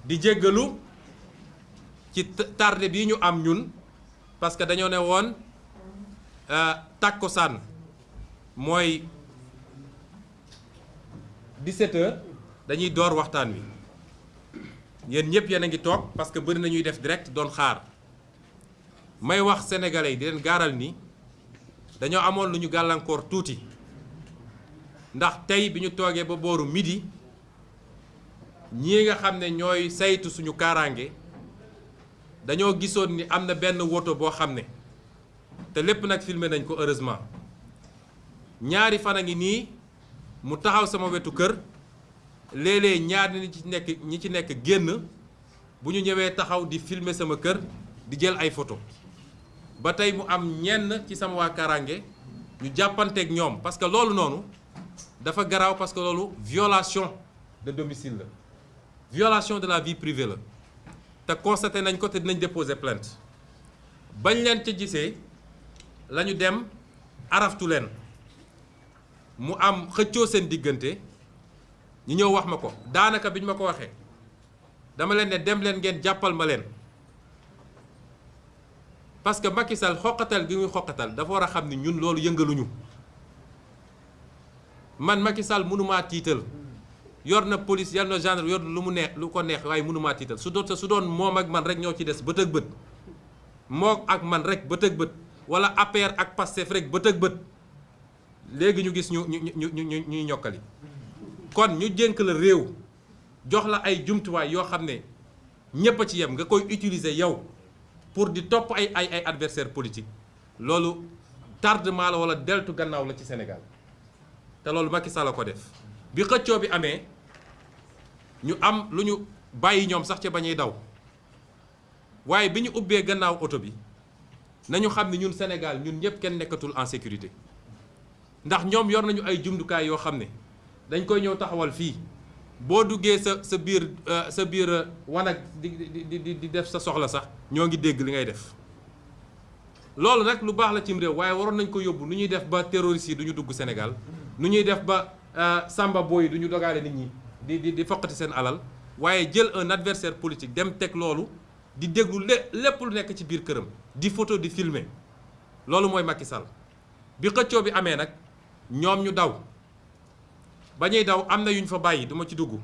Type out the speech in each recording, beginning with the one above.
di jéggalu ci tardé bii ñu am ñun parce que dañoo ne woon takkusaan mooy 17h dañuy door waxtaan wi yéen ñëpp yéen a ngi toog parce que bëri na ñuy def direct doon xaar may wax sénégalais yi di leen gaaral ni dañoo amoon lu ñu gàllankoor tuuti ndax tey bi ñu toogee ba booru midi ñii nga xam ne ñooy saytu suñu kaaraange dañoo gisoon ni am na benn woto boo xam ne te lépp nag filmé nañ ko heureusement ñaari fan a ngi nii mu taxaw sama wetu kër léeg-léeg ñaar ñi ci nekk génn bu ñu ñëwee taxaw di filmer sama kër di jël ay photo ba tey mu am ñenn ci sama waa kaaraange ñu jàppanteeg ñoom parce que loolu noonu dafa garaaw parce que loolu violation de domicile la violation de la vie privée la te constaté nañ ko te dinañ déposer plainte bañ leen ca gisee la ñu dem araftu leen mu am xëccoo seen diggante ñu ñëw wax ma ko daanaka bi ñu ma ko waxee dama leen ne dem leen ngeen jàppal ma leen parce que Macky Sall xoqatal gi muy xoqatal dafa war a xam ni ñun loolu yëngaluñu man Macky Sall mënumaa tiital yor na police yor na gendarme yor lu mu neex lu ko neex waaye mënumaa tiital su doon moom ak man rek ñoo ci des bët ak bët moo ak man rek bët ak bët wala APR ak Pastef rek bët ak bët léegi ñu gis ñuy ñokkali kon ñu jënk la réew jox la ay jumtuwaay yoo xam ne ñépp a ci yem nga koy utiliser yow pour di topp ay adversaire politique loolu tardement la wala deltu gannaaw la ci Sénégal te loolu Macky Sall la ko def bi xëccoo bi amee ñu am lu ñu bàyyi ñoom sax ca bañuy daw waaye bi ñu ubbee gannaaw oto bi nañu xam ne ñun Sénégal ñun ñëpp kenn nekkatul en sécurité ndax ñoom yor nañu ay jumtukaay yoo xam ne dañ koy ñëw taxawal fii boo duggee sa biir wanag di def sa soxla sax ñoo ngi dégg li ngay def loolu nag lu baax la cim réew waaye waroon nañ ko yóbbu nu ñuy def ba terroristes yi du ñu dugg Sénégal nu ñuy def ba samba boy yi du ñu dogaale nit ñi di foqati seen alal waaye jël un adversaire politique dem teg loolu di déglu lépp lu nekk ci biir këram di photo di filmer loolu mooy Macky Sall bi xëccoo bi amee nag ñoom ñu daw ba ñuy daw am na yu ñu fa bàyyi duma ci dugg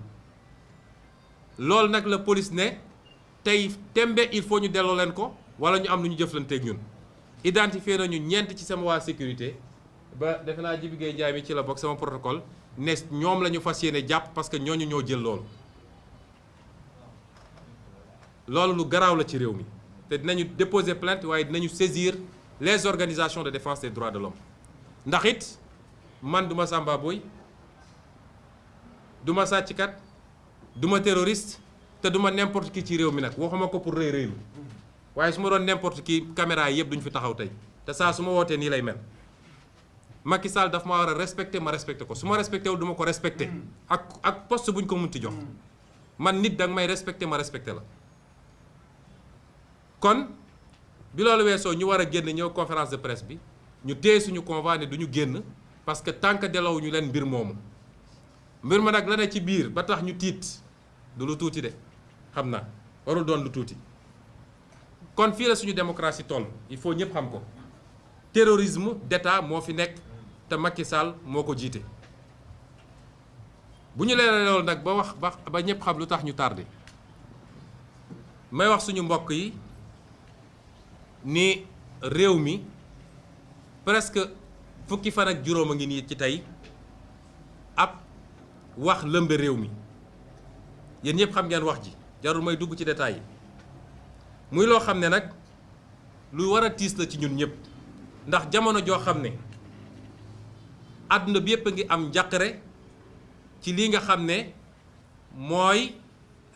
loolu nag la police ne tey tembe il faut ñu delloo leen ko wala ñu am lu ñu jëflanteeg ñun identifié nañu ñeent ci sama waa sécurité ba defe naa Jibi Gueye Ndiaye mi ci la bokk sama protocole ne ñoom la ñu fas yéene jàpp parce que ñooñu ñoo jël loolu lu garaaw la ci réew mi te dinañu déposer plainte waaye dinañu saisir les organisations de défense des droits de l'homme ndax it man duma samba boy duma sàcckat duma terroriste te duma n'importe qui ci réew mi nag waxuma ko pour rëy rëylu waaye su ma doon n'importe qui caméra yi yëpp duñu fi taxaw tey te saa su ma wootee nii lay mel Macky Sall daf ma war a respecté ma respecté ko su ma respecté wul du ma ko respecté ak poste bu ñu ko munti jox man nit danga may respecté ma respecté la kon bi loolu weesoo ñu war a génn ñëw conférence de presse bi ñu téye suñu convoi ne du ñu génn parce que tant que delaw ñu leen mbir moomu mbir ma nag la ne ci biir ba tax ñu tiit du lu tuuti de xam naa warul doon lu tuuti kon fii la suñu démocratie toll il faut ñëpp xam ko terrorisme d'État moo fi nekk te Macky Sall moo ko jiite bu ñu leeralee loolu nag ba ñëpp xam lu tax ñu tardé may wax suñu mbokk yi ni réew mi presque fukki fan ak juróom a ngi nii ci tey ab wax lëmbe réew mi yéen ñëpp xam ngeen wax ji jarul may dugg ci détails yi muy loo xam ne nag lu war a tiis la ci ñun ñëpp ndax jamono joo xam ne àdduna bi yëpp a ngi am njàqare ci lii nga xam ne mooy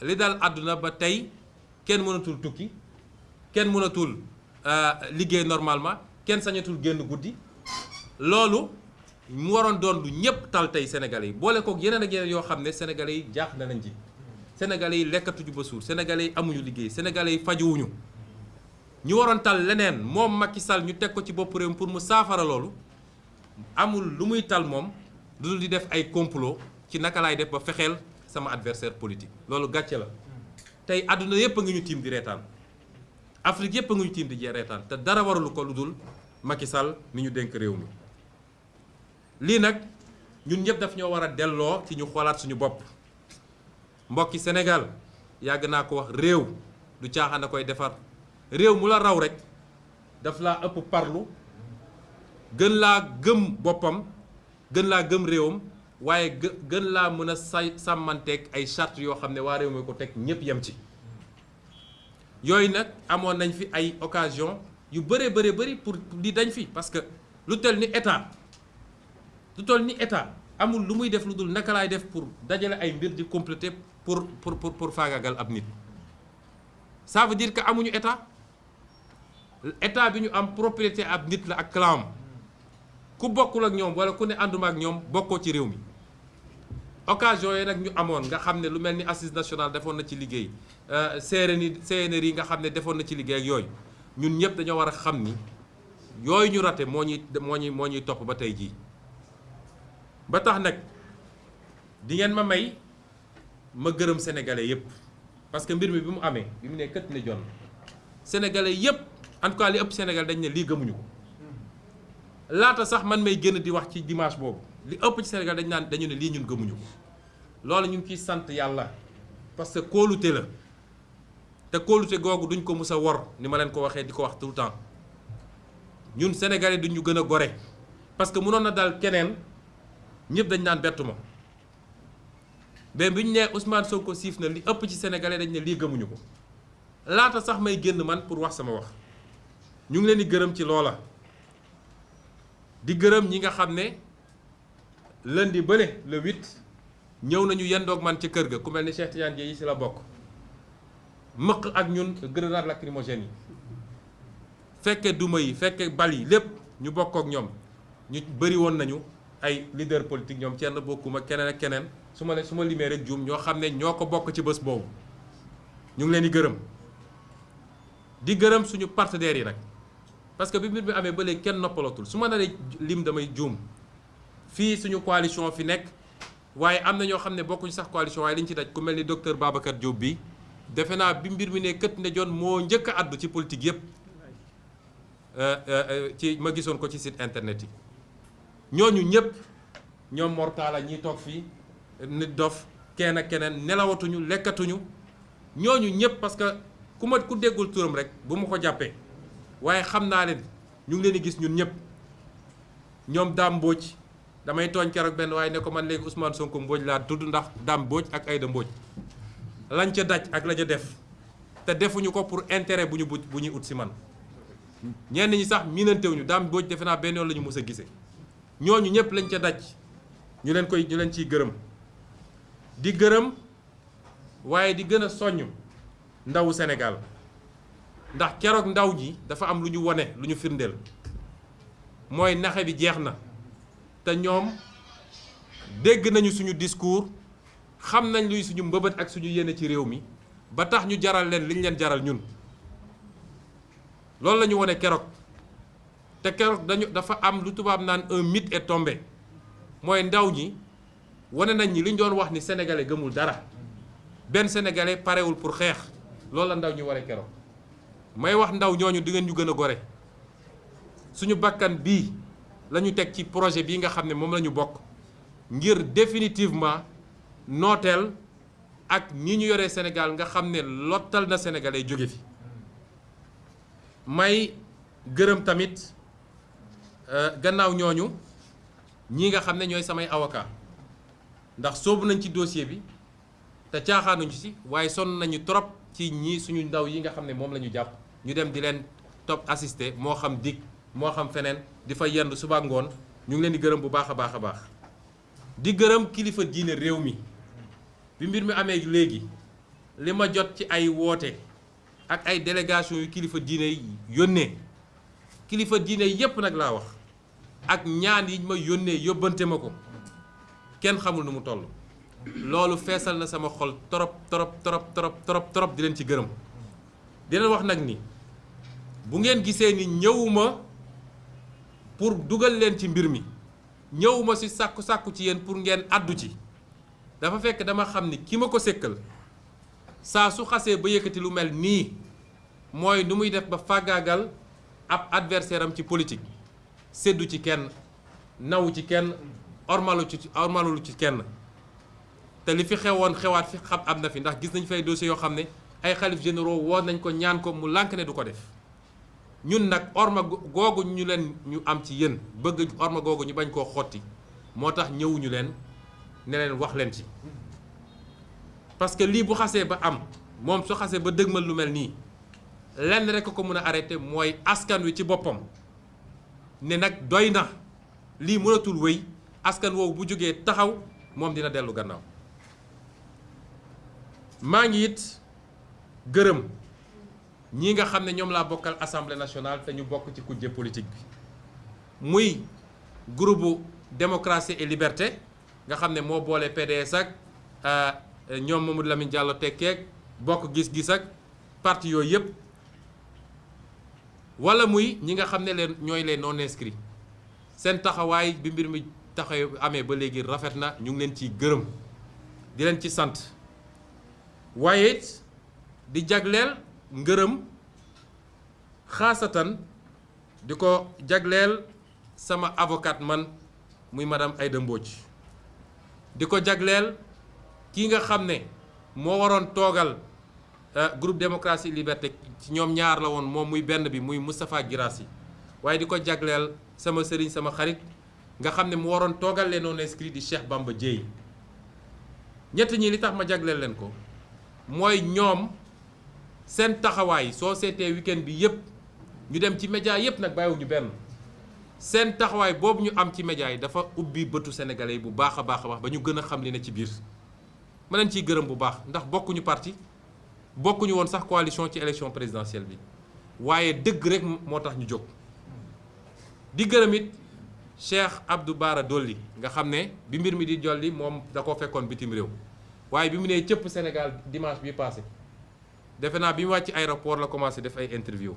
li dal àdduna ba tey kenn mënatul tukki kenn mënatul liggéey normalement kenn sañatul génn guddi loolu mu waroon doon lu ñëpp tal tey sénégalais yi boole kook yeneen ak yeneen yoo xam ne sénégalais yi jaax na nañ ci sénégalais yi lekkatuñu ba suur sénégalais yi amuñu liggéey sénégalais yi fajuwuñu ñu waroon tal leneen moom Macky Sall ñu teg ko ci bopp réew pour mu saafara loolu amul lu muy tal moom lu dul di def ay complot ci naka laay def ba fexeel sama adversaire politique loolu gàcce la tey àdduna yépp a ngi ñu tiim di reetaan Afrique yépp a ngi ñu tiim di jee reetaan te dara waralu ko lu dul Macky Sall mi ñu dénk réew mi. lii nag ñun ñëpp daf ñoo war a delloo ci ñu xoolaat suñu bopp mbokki Sénégal yàgg naa ko wax réew du caaxaan a koy defar réew mu la raw rek daf laa ëpp parlu gën laa gëm boppam gën laa gëm réewam waaye gën laa mën a sàmmanteeg ay charte yoo xam ne waa réew mi ko teg ñëpp yem ci. yooyu nag amoon nañ fi ay occasion yu bëri pour di dañ fi parce que lu tel ni état lu toll ni état amul lu muy def lu dul naka laay def pour dajale ay mbir di compléter pour faagaagal ab nit. ça veut dire que amuñu état bi ñu am propriété ab nit la ak clan ku bokkul ak ñoom wala ku ne ànduma ak ñoom bokkoo ci réew mi. occasion yi nag ñu amoon nga xam ne lu mel ni assise nationale defoon na ci liggéey CNRI yi nga xam ne defoon na ci liggéey ak yooyu ñun ñëpp dañoo war a xam ni yooyu ñu rate moo ñuy topp ba tey jii. ba tax nag di ngeen ma may ma gërëm sénégalais yépp parce que mbir mi bi mu amee bi mu ne kët ne jon sénégalais yépp en tout cas li ëpp Sénégal dañ ne lii gëmuñu ko laata sax man may génn di wax ci dimanche boobu li ëpp ci Sénégal dañu ne lii ñun gëmuñu ko loolu ñu ngi ciy sant yàlla parce que kóolute la te kóolute googu duñ ko mus a wor ni ma leen ko waxee di ko wax tout le temps ñun sénégalais duñ ñu gën a gore parce que mënoon na dal keneen. ñëpp dañ naan bettu ma mais bi ñu nee Ousmane Sonko siif na li ëpp ci sénégalais dañ ne lii gëmuñu ko laata sax may génn man pour wax sama wax ñu ngi leen di gërëm ci loola di gërëm ñi nga xam ne lundi bële le 8 ñëw nañu yendoog man ci kër ga ku mel ni Cheikh Tidiane Dièye yi ci la bokk mëq ak ñun grenade lacrymogène yi fekke duma yi fekke bal yi lépp ñu bokk ak ñoom ñu bëri woon nañu ay leader politique ñoom kenn bokkuma keneen ak keneen su ma limee rek juum ñoo xam ne ñoo ko bokk ci bés boobu ñu ngi leen di gërëm suñu partenaires yi nag parce que bi mbir mi amee ba léegi kenn noppalatul su ma naree lim damay juum fii suñu coalition fi nekk waaye am na ñoo xam ne bokkuñu sax coalition waaye liñ ci daj ku mel ni docteur Babacar Diop bi defe naa bi mbir mi ne kët ne jon moo njëkk a àddu ci politique yépp ci ma gisoon ko ci site internet yi ñooñu ñëpp ñoom mortala ñiy toog fii nit dof kenn ak keneen nelawatuñu lekkatuñu ñooñu ñëpp parce que ku déggul turam rek bu ma ko jàppee waaye xam naa leen ñu ngi leen di gis ñun ñëpp ñoom Dame Mbodj damay tooñ keroog benn waaye ne ko man léegi Ousmane Sonko Mbodj laa tudd ndax Dame Mbodj ak Aïda Mbodj lañ ca daj ak la ca def te defuñu ko pour intérêt bu ñuy ut si man ñenn ñi sax miinantewuñu Dame Mbodj defe naa benn yoon la ñu mës a gisee. ñooñu ñëpp lañ ca daj ñu leen ciy gërëm di gërëm waaye di gën a soññ ndawu Sénégal ndax keroog ndaw ji dafa am lu ñu wone lu ñu firndeel mooy naxe bi jeex na te ñoom dégg nañu suñu discours xam nañ luy suñu mbëbët ak suñu yéene ci réew mi ba tax ñu jaral leen liñ leen jaral ñun loolu la ñu wone keroog. te keroog dafa am lu tubaab naan un mythe est tombé mooy ndaw ñi wane nañ ñi li ñu doon wax ni sénégalais gëmul dara benn sénégalais parewul pour xeex loolu la ndaw ñi waree keroog may wax ndaw ñooñu di ngeen ñu gën a gore suñu bakkan bii la ñu teg ci projet bii nga xam ne moom la ñu bokk ngir définitivement nooteel ak ñi ñu yoree Sénégal nga xam ne lottal na sénégalais jóge fi may gërëm tamit. gannaaw ñooñu ñii nga xam ne ñooy samay avocat ndax soobu nañ ci dossier bi te caaxaanuñu ci waaye sonn nañu trop ci ñii suñu ndaw yi nga xam ne moom la ñu jàpp ñu dem di leen topp assister moo xam dig moo xam feneen di fa yendu suba ngoon ñu ngi leen di gërëm bu baax a baax a baax di gërëm kilifa diine réew mi bi mbir mi amee léegi li ma jot ci ay woote ak ay délégation yu kilifa diine yónnee kilifa diine yépp nag laa wax ak ñaan yi ma yónnee yóbbante ma ko kenn xamul nu mu toll loolu feesal na sama xol trop di leen ci gërëm di leen wax nag ni bu ngeen gisee ni ñëwuma pour dugal leen ci mbir mi ñëwuma ci sàkku ci yéen pour ngeen àddu ci dafa fekk dama xam ni ki ma ko sékkal saa su xasee ba yëkkati lu mel nii mooy nu muy def ba fàggaagal ab adversaire am ci politique séddu ci kenn nawu ci kenn ormalu ci kenn te li fi xewoon xewaat fi xam am na fi ndax gis nañ fay dossiers yoo xam ne ay xalif généraux woon nañ ko ñaan ko mu lànk ne du ko def ñun nag orma googu ñu am ci yéen bëgg orma googu ñu bañ koo xotti moo tax ñëwuñu leen ne leen wax leen ci parce que lii bu xasee ba am moom su xasee ba dëgmal lu mel nii lenn rek ko mën a arrêté mooy askan wi ci boppam ne nag doy na lii mënatul wéy askan woowu bu jógee taxaw moom dina dellu gannaaw. maa ngi it gërëm ñi nga xam ne ñoom laa bokkal assemblée nationale te ñu bokk ci kujje politique bi muy groupe démocratie et liberté nga xam ne moo boole PDS ak ñoom Mamadou Lamine Diallo tekkeeg bokk gis-gis ak parti yooyu yëpp wala muy ñi nga xam ne ñooy les non inscrits seen taxawaay bi mbir mi taxaw amee ba léegi rafet na ñu ngi leen ciy gërëm di leen ci sant waaye it di jagleel ngërëm xaasatan di ko jagleel sama avocate man muy madame Aïda Mbodj di ko jagleel kii nga xam ne moo waroon toogal groupe démocratie et liberté ci ñoom ñaar la woon moom muy benn bi muy Moustapha Guirassy waaye di ko jagleel sama sëriñ sama xarit nga xam ne mu waroon toogal les non inscrits di Cheikh Bamba Dièye ñett ñi li tax ma jagleel leen ko mooy ñoom seen taxawaay soo seetee weekend bi yëpp ñu dem ci média yëpp nag bàyyiwuñu benn seen taxawaay boobu ñu am ci média yi dafa ubbi bëtu sénégalais yi bu baax a baax ba ñu gën a xam li ne ci biir ma leen ciy gërëm bu baax ndax bokkuñu parti bokkuñu woon sax coalition ci élection présidentielle bi waaye dëgg rek moo tax ñu jóg di gërëm it Cheikh Abdou Bara Dolly nga xam ne bi mbir mi di jolli moom da koo fekkoon bitim réew waaye bi mu nee cëpp Sénégal dimanche bi passé defe naa bi mu wàcc aéroport la commencé def ay interview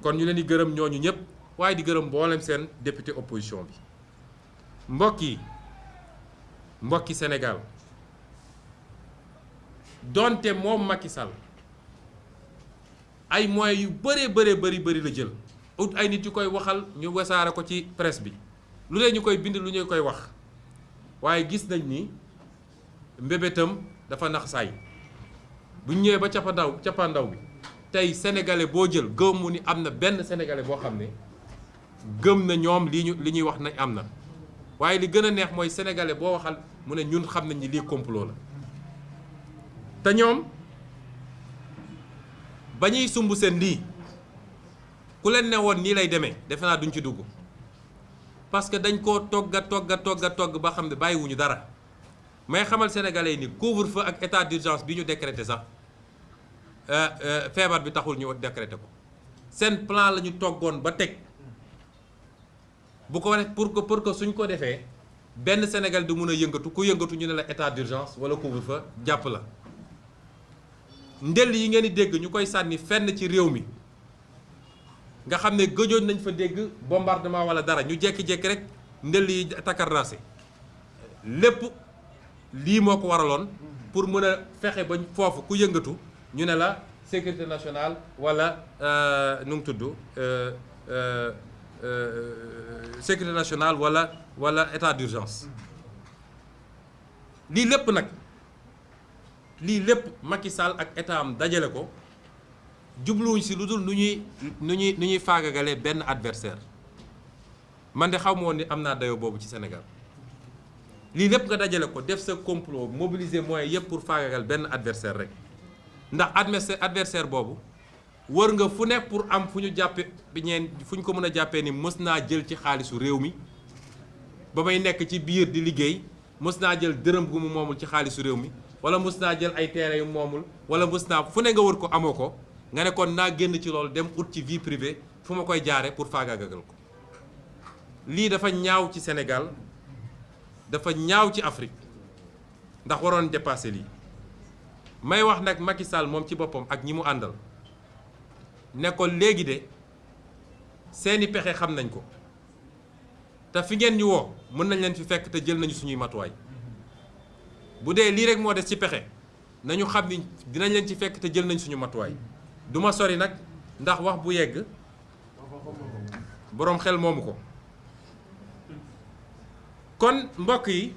kon ñu leen di gërëm ñooñu ñëpp waaye di gërëm mboolem seen député opposition bi mbokki Sénégal donte moom Macky Sall ay moyens yu bëri la jël ut ay nit yu koy waxal ñu wasaare ko ci presse bi lu ne ñu koy bind lu ñu koy wax waaye gis nañ ni mbébétam dafa nax saay bu ñu ñëwee ba cappaandaw bi tey sénégalais boo jël gëmu ni am na benn sénégalais boo xam ne gëm na ñoom li ñuy wax nañ am na waaye li gën a neex mooy sénégalais boo waxal mu ne ñun xam nañ ni lii complot la te ñoom ba ñuy sumb seen lii ku leen ne woon nii lay demee defe naa duñ ci dugg parce que dañ koo togg ba xam ne bàyyiwuñu dara may xamal sénégalais yi ni couvre-feu ak état d'urgence bi ñu décrété sax feebar bi taxul ñu décrété ko seen plan la ñu toggoon ba teg bu ko def pour que suñ ko defee benn Sénégal du mun a yëngatu ku yëngatu ñu ne la état d'urgence wala couvre-feu jàpp la ndell yi ngeen di dégg ñu koy sànni fenn ci réew mi nga xam ne gëjoon nañ fa dégg bombardement wala dara ñu jékki-jékki rek ndell yi takarnaase lépp lii moo ko waraloon pour mën a fexe ba foofu ku yëngatu ñu ne la sécurité nationale wala nu mu tudd sécurité nationale wala état d'urgence lii lépp Macky Sall ak état am dajale ko jubluwuñ si lu dul nu ñuy faagagalee benn adversaire man de xaw ma woon ni am naa dayoo boobu ci Sénégal lii lépp nga dajale ko def sa complot mobiliser moyens yëpp pour faagagal benn adversaire rek ndax adversaire boobu wër nga fu ne pour am fu ñu jàppe fu ñu ko mën a jàppee ni mës naa jël ci xaalisu réew mi ba may nekk ci biir di liggéey mës naa jël dërëm gu mu moomul ci xaalisu réew mi wala mës naa jël ay terrain yu moomul wala mës naa fu ne nga wër ko amoo ko nga ne kon naa génn ci loolu dem ut ci vie privée fu ma koy jaare pour faagagal ko lii dafa ñaaw ci Sénégal dafa ñaaw ci Afrique ndax waroon dépasser lii may wax nag Macky Sall moom ci boppam ak ñi mu àndal ne ko léegi de seeni pexe xam nañ ko te fi ngeen ñu woo mën nañ leen fi fekk te jël nañu suñuy matuwaay bu dee lii rek moo des ci pexe nañu xam ni dinañ leen ci fekk te jël nañ suñu matuwaay du ma sori nag ndax wax bu yegg boroom xel moomu ko. kon mbokk yi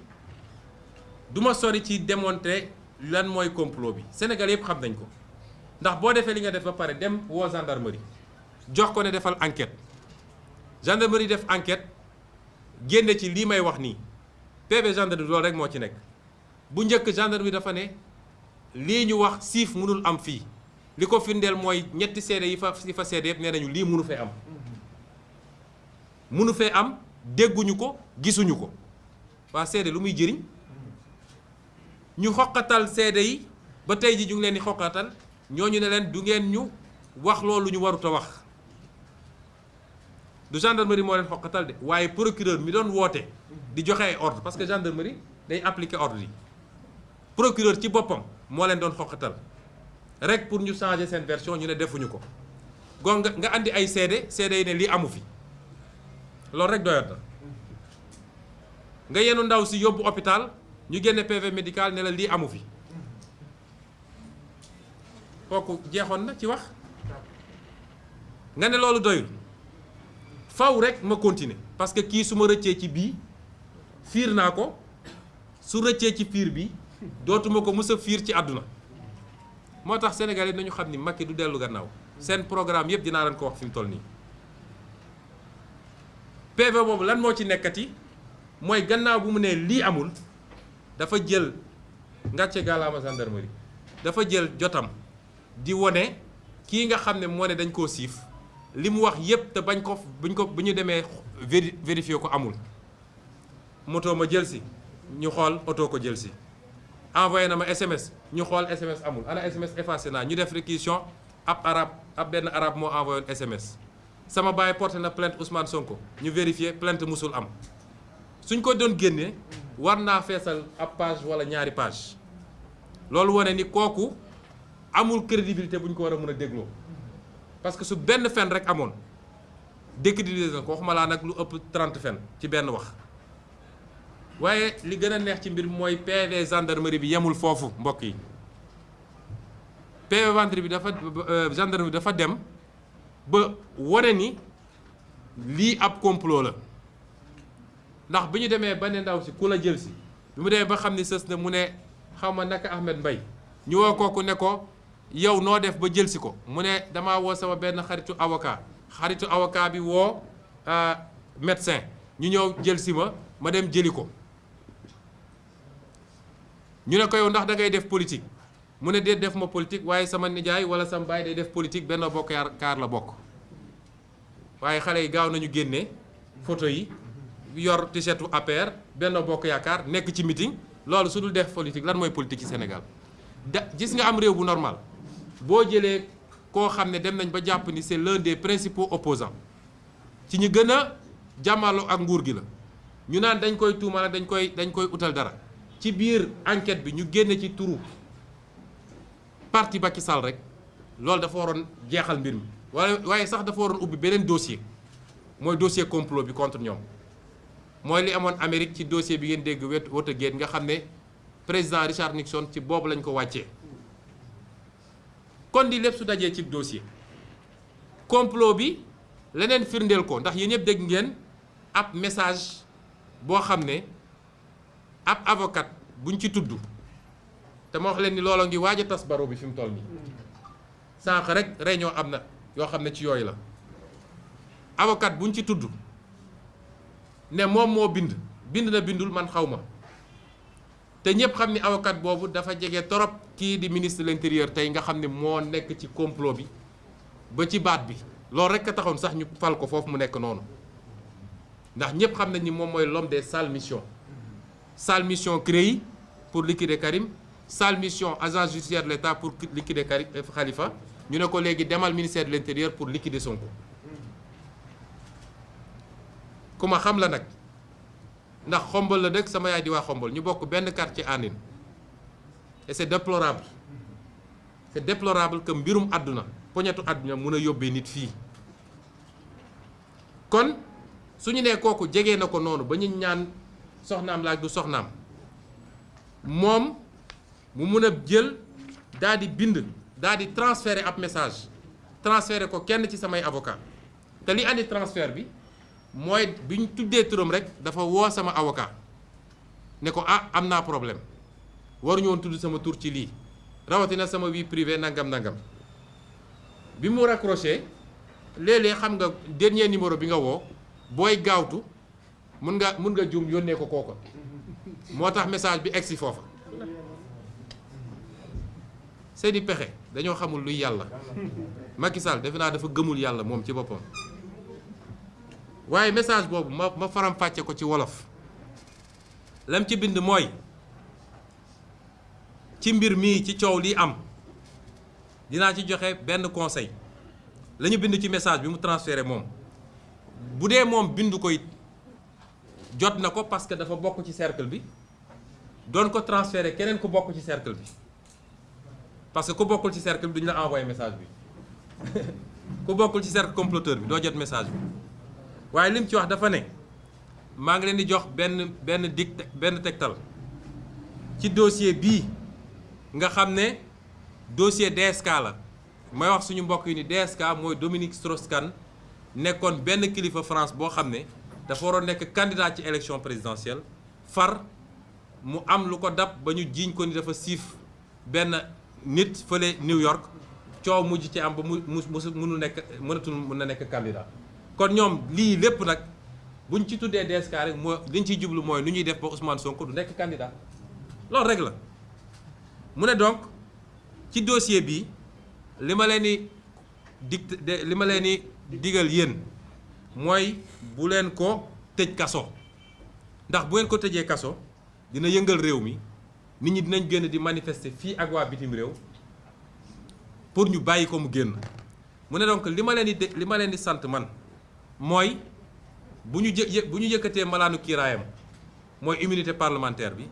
du ma sori ci démontrer lan mooy complot bi Sénégal yëpp xam nañ ko ndax boo defee li nga def ba pare dem woo gendarmerie jox ko ne defal enquête gendarmerie def enquête génne ci lii may wax nii PV gendarmerie loolu rek moo ci nekk bu njëkk gendarmerie dafa ne lii ñu wax siif mënul am fii li ko firndeel mooy ñetti seede yi fa seede yëpp nee nañu lii mënu fee am mënu fee am dégguñu ko gisuñu ko waa seede lu muy jëriñ ñu xoqatal seede yi ba tey ji ñu ngi leen di xoqatal ñooñu ne leen du ngeen ñu wax loolu ñu warut a wax du gendarmerie moo leen xoqatal de waaye procureur mi doon woote di joxe ay ordre parce que gendarmerie day appliquer ordre yi procureur ci boppam moo leen doon xoqatal rek pour ñu changer seen version ñu ne defuñu ko gon nga andi ay seede yi ne lii amu fi loolu rek doyat na nga yenu ndaw si yóbbu hôpital ñu génne PV médical ne la lii amu fi kooku jeexoon na ci wax nga ne loolu doyul faw rek ma continuer parce que kii su ma rëccee ci bii fiir naa ko su rëccee ci fiir bi dootuma ko mës a fiir ci àdduna moo tax Sénégal yi nañu xam ni Macky du dellu gannaaw seen programme yëpp dinaa leen ko wax fi mu toll nii PV boobu lan moo ci nekkati mooy gannaaw bu mu ne lii amul dafa jël ngàcce gàllaama gendarmerie dafa jël jotam di wone kii nga xam ne moo ne dañ koo siif li mu wax yépp te bu ñu demee vérifier ko amul moto ma jël si ñu xool oto ko jël si envoyé na ma SMS ñu xool SMS amul ana SMS effacé naa ñu def réquisition ab benn arabe moo envoyé SMS sama baay porté na plainte Ousmane Sonko ñu vérifier plainte musul am suñ ko doon génnee war naa feesal ab page wala ñaari page loolu wane ni kooku amul crédibilité bu ñu ko war a mën a dégloo parce que su benn fen rek amoon décrédibiliser ko waxuma laa nag lu ëpp 30 fen ci benn wax waaye li gën a neex ci mbir mooy PV gendarmerie bi yemul foofu mbokk yi PV gendarmerie bi dafa dem ba wane ni lii ab complot la ndax bi ñu demee ba ne ndaw si ku la jël si bi mu demee ba xam ni sës na mu ne xaw ma naka Ahmed Mbaye ñu woo kooku ne ko yow noo def ba jël si ko mu ne damaa woo sama benn xaritu avocat bi woo médecin ñu ñëw jël si ma dem jëli ko ñu ne ko yow ndax da ngay def politique mu ne dee def ma politique waaye sama nijaay wala sama baay day def politique Benno Bokk Yaakaar la bokk waaye xale yi gaaw nañu génne photo yi yor t-shirtu APR Benno Bokk Yaakaar nekk ci meeting loolu su dul def politique lan mooy politique ci Sénégal gis nga am réew bu normal boo jëlee koo xam ne dem nañ ba jàpp ni c'est l'un des principaux opposants ci ñu gën a jàmmaloo ak nguur gi la ñu naan dañ koy tuumal dañ koy utal dara ci biir enquête bi ñu génne ci turu parti Macky Sall rek loolu dafa waroon jeexal mbir mi waaye sax dafa waroon ubbi beneen dossier mooy dossier complot bi contre ñoom mooy li amoon Amérique ci dossier bi ngeen dégg Watergate nga xam ne président Richard Nixon ci boobu lañ ko wàccee kon di lépp su dajee ci dossier complot bi leneen firndeel ko ndax yéen ñëpp dégg ngeen ab message boo xam ne ab avocat buñ ci tudd te ma wax leen ni looloo ngi waaj a tas baro bi fi mu toll nii sànq rek réunion am na yoo xam ne ci yooyu la avocat buñ ci tudd ne moom moo bind na bindul man xaw ma te ñëpp xam ni avocat boobu dafa jege torop kii di ministre de l'intérieur tey nga xam ne moo nekk ci complot bi ba ci baat bi loolu rek a taxoon sax ñu fal ko foofu mu nekk noonu ndax ñëpp xam nañ ni moom mooy l'homme des sales missions sale mission CREI pour liquider Karim sale mission agence judiciaire de l'État pour liquider Karim Khalifa ñu ne ko léegi demal ministère de l'intérieur pour liquider Sonko ku ma xam la nag ndax xombal la dëkk sama yaay di waa xombal ñu bokk benn quartier àndin et c'est déplorable que mbirum àdduna poñetu àdduna mun a yóbbee nit fii kon suñu nee kooku jege na ko noonu ba ñu ñaan soxnaam laaj du soxnaam moom mu mun a jël daa di bind daa di transférer ab message transférer ko kenn ci samay avocat te li andi transfert bi mooy bi ñu tuddee turam rek dafa woo sama avocat ne ko ah am naa problème waruñu woon tudd sama tur ci lii rawatina sama vie privée nangam bi mu raccroché léeg-léeg xam nga dernier numéro bi nga woo booy gaawtu mun nga juum yónnee ko kooko moo tax message bi egsi foofa seeni pexe dañoo xamul luy yàlla Macky Sall defe naa dafa gëmul yàlla moom ci boppam waaye message boobu ma faram-fàcce ko ci wolof lam ci bind mooy ci mbir mii ci coow lii am dinaa ci joxe benn conseil la ñu bind ci message bi mu transféré moom bu dee moom bind ko it jot na ko parce que dafa bokk ci cercle bi doon ko transféré keneen ku bokk ci cercle bi parce que ku bokkul ci cercle bi duñu la envoyé message bi ku bokkul ci cercle comploteur bi doo jot message bi waaye lim ci wax dafa ne maa ngi leen di jox benn tegtal ci dossier bii nga xam ne dossier DSK la may wax suñu mbokk yi ni DSK mooy Dominique Strauss-Kahn nekkoon benn kilifa France boo xam ne dafa waroon nekk candidat ci élection présidentielle far mu am lu ko dab ba ñu jiiñ ko ni dafa siif benn nit fële New York coow mujj ci am ba mën na nekk candidat kon ñoom lii lépp nag buñ ci tuddee DSK rek moo liñ ciy jublu mooy nu ñuy def ba Ousmane Sonko du nekk candidat loolu rek la mu ne donc ci dossier bi li ma leen di digal yéen mooy bu leen ko tëj kaso ndax bu ngeen ko tëjee kaso dina yëngal réew mi nit ñi dinañ génn di manifester fii ak waa bitim réew pour ñu bàyyi ko mu génn mu ne donc li ma leen di sant man mooy bu ñu yëkkatee malaanu kiiraayam mooy immunité parlementaire bi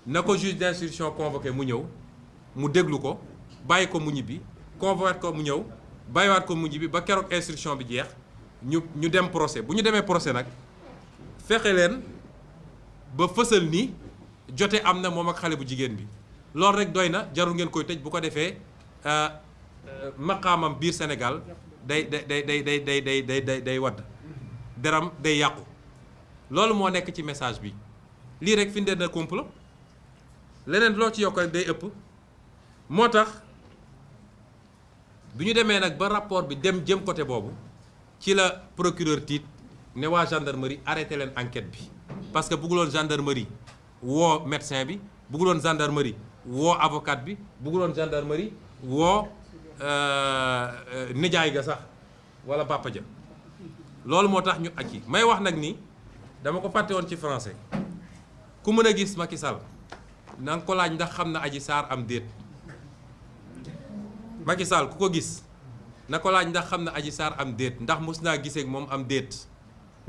na ko juge d'instruction convoqué mu ñëw mu déglu ko bàyyi ko mu ñibbi convoqué ko mu ñëw bàyyiwaat ko mu ñibbi ba keroog instruction bi jeex ñu dem procès bu ñu demee procès nag fexe leen ba fësal ni jote am na moom ak xale bu jigéen bi loolu rek doy na jarul ngeen koy tëj bu ko defee maqaamam biir Sénégal day wadd deram day yàqu loolu moo nekk ci message bi lii rek firnde na complot leneen loo ci yokk rek day ëpp moo tax bi ñu demee nag ba rapport bi jëm côté boobu ci la procureur tiit ne waa gendarmerie arrêté leen enquête bi parce que bëgguloon gendarmerie woo médecin bi bëgguloon gendarmerie woo avocat bi bëgguloon gendarmerie woo nijaay ga sax wala papa ja loolu moo tax ñu ak yi may wax nag ni dama ko fàtte woon ci français ku mën a gis Macky Sall na nga ko laaj ndax xam na Adji Sarr am déet Macky Sall ku ko gis na ko laaj ndax xam na Adji Sarr am déet ndax mos naa gisee ak moom am déet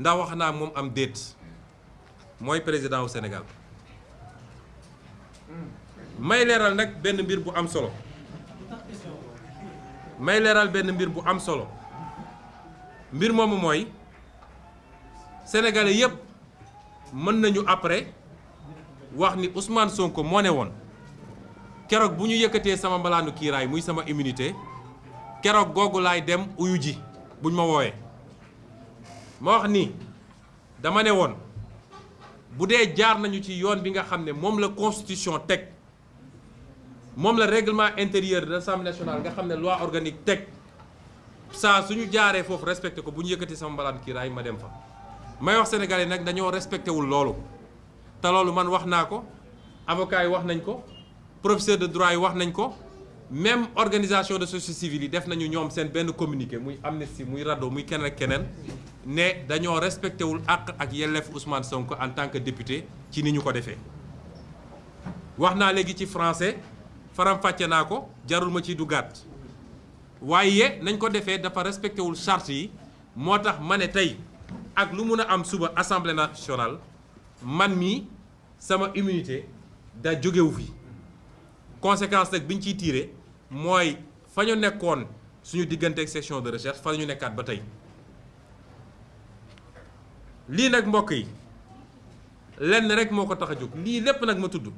ndax wax naa moom am déet mooy président wu Sénégal may leeral nag benn mbir bu am solo mbir moomu mooy sénégalais yépp mën nañu après wax ni Ousmane Sonko moo ne woon keroog bu ñu yëkkatee sama mbalaanu kiiraay muy sama immunité keroog googu laay dem uyu ji buñ ma woowee ma wax ni dama ne woon bu dee jaar nañu ci yoon bi nga xam ne moom la constitution teg moom la règlement intérieur de l'Assemblée nationale nga xam ne loi organique teg saa suñu jaaree foofu respecté ko bu ñu yëkkatee sama mbalaanu kiiraay ma dem fa may wax sénégalais nag dañoo respecté wul loolu te loolu man wax naa ko avocat yi wax nañ ko professeur de droit yi wax nañ ko même organisation de société civile yi def nañu ñoom seen benn communiqué muy Amnesty muy RADDHO muy keneen ak keneen ne dañoo respecté wul àq ak yelleef Ousmane Sonko en tant que député ci ni ñu ko defee. wax naa léegi ci français faram-fàcce naa ko jarul ma ciy duggaat waaye nañ ko defee dafa respecté wul charte yi moo tax ma ne tey ak lu mun a am suba assemblée nationale man mii sama immunité da jógewu fi. conséquence nag bi ñu ciy tiire mooy fa ñu nekkoon suñu diggante ak section de recherche fa ñu nekkaat ba tey lii nag mbokk yi lenn rek moo ko tax a jóg lii lépp nag ma tudd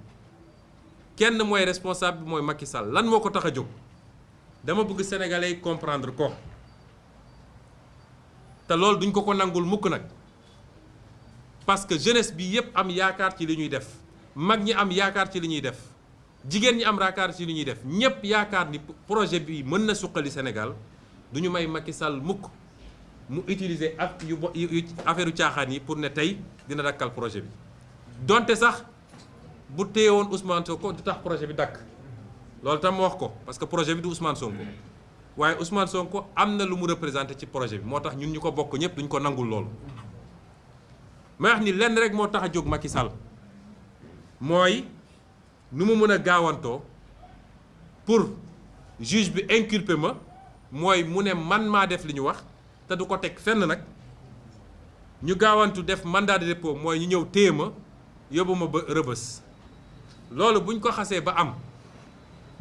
kenn mooy responsable bi mooy Macky Sall. Lan moo ko tax a jóg dama bëgg sénégalais yi comprendre ko te loolu duñ ko nangul mukk nag parce que jeunesse bi yépp am yaakaar ci li ñuy def mag ñi am yaakaar ci li ñuy def jigéen ñi am yaakaar ci li ñuy def ñépp yaakaar ni projet bi mën na suqali Sénégal duñu may Macky Sall mukk mu utiliser affaire caaxaan yi pour ne tey dina dakkal projet bi donte sax bu téye woon Ousmane Sonko du tax projet bi dakk loolu tam wax ko parce que projet bi du Ousmane Sonko waaye Ousmane Sonko am na lu mu représenté ci projet bi moo tax ñun ñu ko bokk ñëpp duñ ko nangul loolu. may wax ni lenn rek moo tax a jóg Macky Sall mooy nu mu mën a gaawantoo pour juge bi inculpé ma mooy mu ne man maa def li ñu wax te du ko teg fenn nag ñu gaawantu def mandat de dépôt mooy ñu ñëw téye ma yóbbu ma ba rëbës loolu buñ ko xasee ba am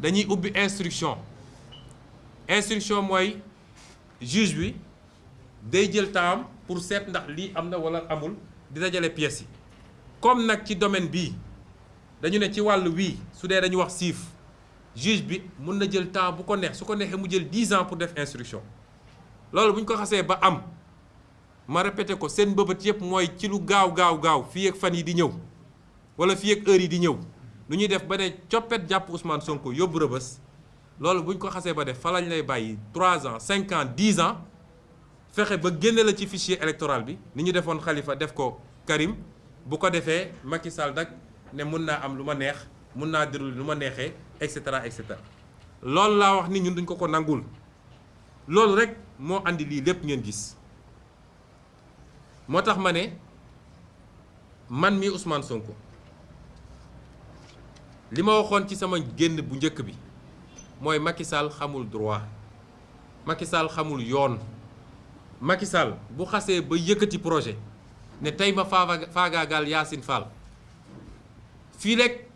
dañuy ubbi instruction mooy juge bi day jël temps pour seet ndax lii am na walla amul di dajale pièces yi comme nag ci domaine bii dañu ne ci wàll wii su dee dañu wax siif juge bi mun na jël temps bu ko neex su ko neexee mu jël 10 ans pour def instruction loolu bu ñu ko xasee ba am ma répété ko seen mbëbët yëpp mooy ci lu gaaw fii ak fan yi di ñëw walla fii ak heure yi di ñëw lu ñuy def ba ne coppet jàpp Ousmane Sonko yóbbu rëbës loolu bu ñu ko xasee ba def fa lañ lay bàyyi 3 ans 5 ans 10 ans fexe ba génne la ci fichier électoral bi ni ñu defoon Khalifa def ko Karim bu ko defee Macky Sall nag ne mun naa am lu ma neex mun naa déroulé lu ma neexee et cetera et cetera loolu laa wax ni ñun duñ ko nangul loolu rek moo andi lii lépp ngeen gis moo tax ma ne man mi Ousmane Sonko li ma waxoon ci sama génn bu njëkk bi mooy Macky Sall xamul droit Macky Sall xamul yoon Macky Sall bu xasee ba yëkkati projet ne tey ma faagaagal Yacine Fall fii rek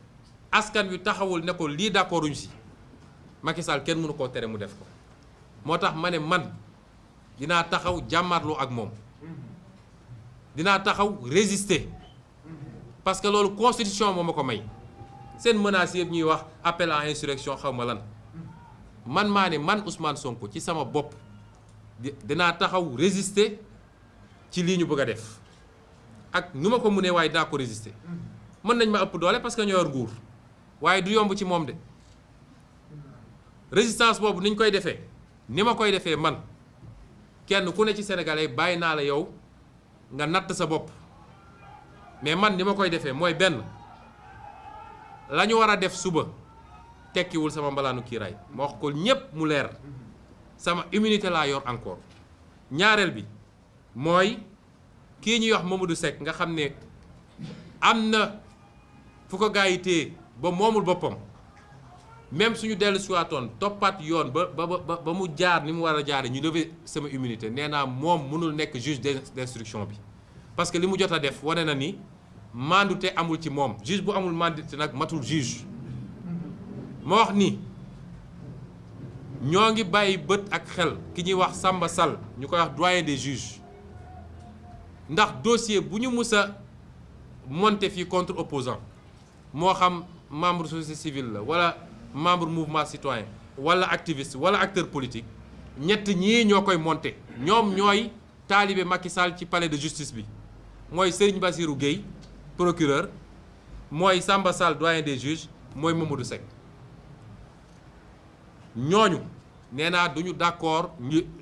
askan wi taxawul ne ko lii d'accorduñ si Macky Sall kenn mënu koo tere mu def ko moo tax ma ne man dinaa taxaw jàmmarloo ak moom dinaa taxaw résister parce que loolu constitution moo ma ko may seen menaces yëpp ñuy wax appel à insurrection xaw ma lan man maa ne man Ousmane Sonko ci sama bopp dinaa taxaw résister ci lii ñu bëgg a def ak nu ma ko mënee waaye dinaa ko résister mën nañ ma ëpp doole parce que ñoo yor nguur waaye du yomb ci moom de résistance boobu ni ñu koy defee ni ma koy defee man kenn ku ne ci sénégalais bàyyi naa la yow nga natt sa bopp mais man ni ma koy defee mooy benn la ñu war a def suba tekkiwul sama mbalaanu kiiraay ma wax ko ñépp mu leer sama immunité laa yor encore ñaareel bi mooy kii ñuy wax Mamadou Seck nga xam ne am na fu ko gaa yi téye ba moomul boppam même suñu dellu siwaatoon toppaat yoon ba mu jaar ni mu war a jaare ñu lever sama immunité nee naa moom mënul nekk juge d'instruction bi parce que li mu jot a def wane na ni mandute amul ci moom juge bu amul mandute nag matul juge ma wax ni ñoo ngi bàyyi bët ak xel ki ñuy wax Samba Sall ñu koy wax doyen des juges ndax dossier bu ñu mus a monter fii contre opposant moo xam membre société civile la wala membre mouvement citoyen wala activiste wala acteur politique ñett ñii ñoo koy monter ñoom ñooy taalibe Macky Sall ci palais de justice bi mooy Serigne Bassirou Gueye procureur mooy Samba Sall doyen des juges mooy Mamadou Seck ñooñu nee naa duñu d'accord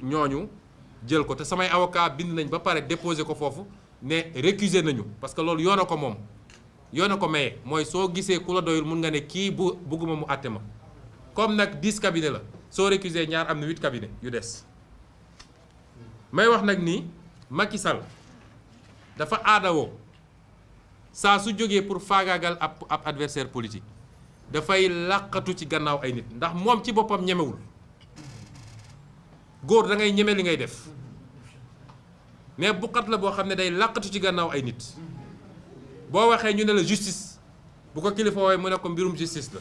ñooñu jël ko te samay avocat bind nañ ba pare déposer ko foofu ne récuser nañu parce que loolu yoon a ko moom yoon a ko maye mooy soo gisee ku la doyul mun nga ne kii bugguma mu àtte ma comme nag 10 cabinet la soo récuser ñaar am na 8 cabinet yu des may wax nag ni Macky Sall dafa aadawoo saa su jógee pour faagaagal ab adversaire politique dafay làqatu ci gannaaw ay nit ndax moom ci boppam ñemewul góor da ngay ñeme li ngay def mais buqat la boo xam ne day làqatu ci gannaaw ay nit boo waxee ñu ne la justice bu ko kilifa wooye mu ne ko mbirum justice la